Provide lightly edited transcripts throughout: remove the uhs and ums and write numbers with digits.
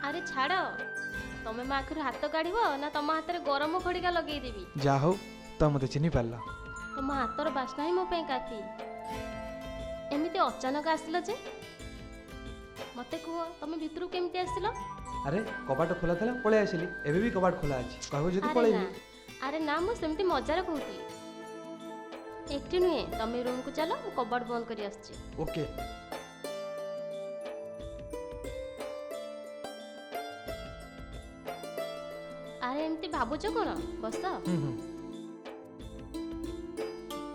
अरे छाड़ तमे मो आखिर हाथ काढ़ ना तुम हाथ में गरम खड़िका लगेदेवी। जा हो तो मत चिन्ह पार। तुम हाथर बास्ना ही मो काफी। एमती अचानक आसिल जे मते कह तुम भितर केमती आसिल? अरे कबाट खोला था पलि आसिली एबे भी कबाट खोला अच्छी कहबो जदि पळेबी। अरे ना मु सेमती मजार कहती एकटी नुहे तुम रूम को चलो मु कबाट बंद करी आछी। ओके अरे एमती भाबुच कौन बस।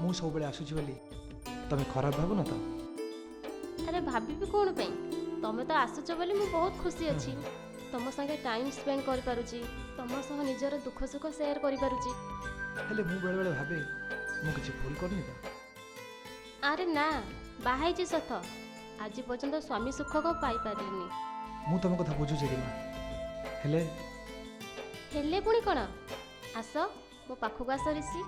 मु सब बेले आसुची बोली तमे खराब भाबु न तो? अरे भाभी कौन पे तुम तो आसुच बोली मु बहुत खुशी अच्छी। तुम संगे टाइम स्पेंड कर पारुची तुम संग निजर दुख सुख शेयर कर पारुची। हेले मु बेले बेले भाबे मु किछि भूल करनी तो? अरे ना बाहाई जी सत आज पर्यंत स्वामी सुख को पाई पारिनी। मु तुम कथा बुझुची रे मां हेले हेले पुणी कौन आस मो पाखक आस ऋषि।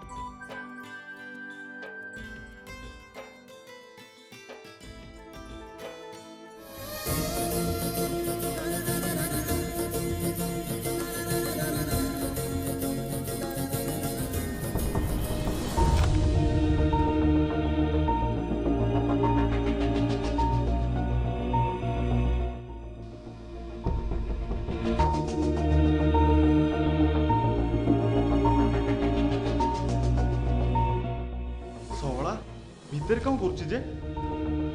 भितर कौन करुची जे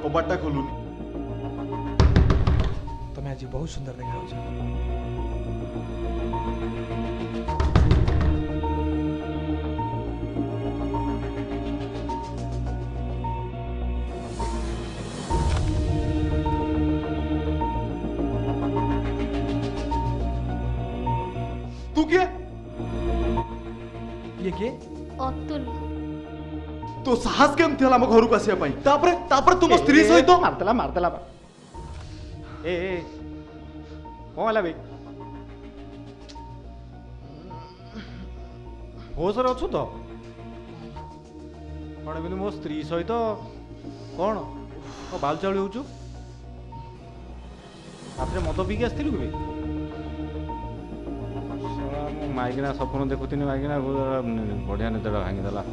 कबाटा खोलुनी? तमे आज बहुत सुंदर देखा हो। तू किए? ये के? अतुल तो साहस केम थिला हम घर को आसिया पई? तापर तुम स्त्री सहित मारतला ए कौन हला भाई होश रे अछु तो कौन एमती मो स्त्री सहित कौन बाल चाउली होचु? रात्रे मद पीकी आसथिलु कि? माइकिना सपन देखुनी माइकिना बढ़िया निदटा भांगीदेला।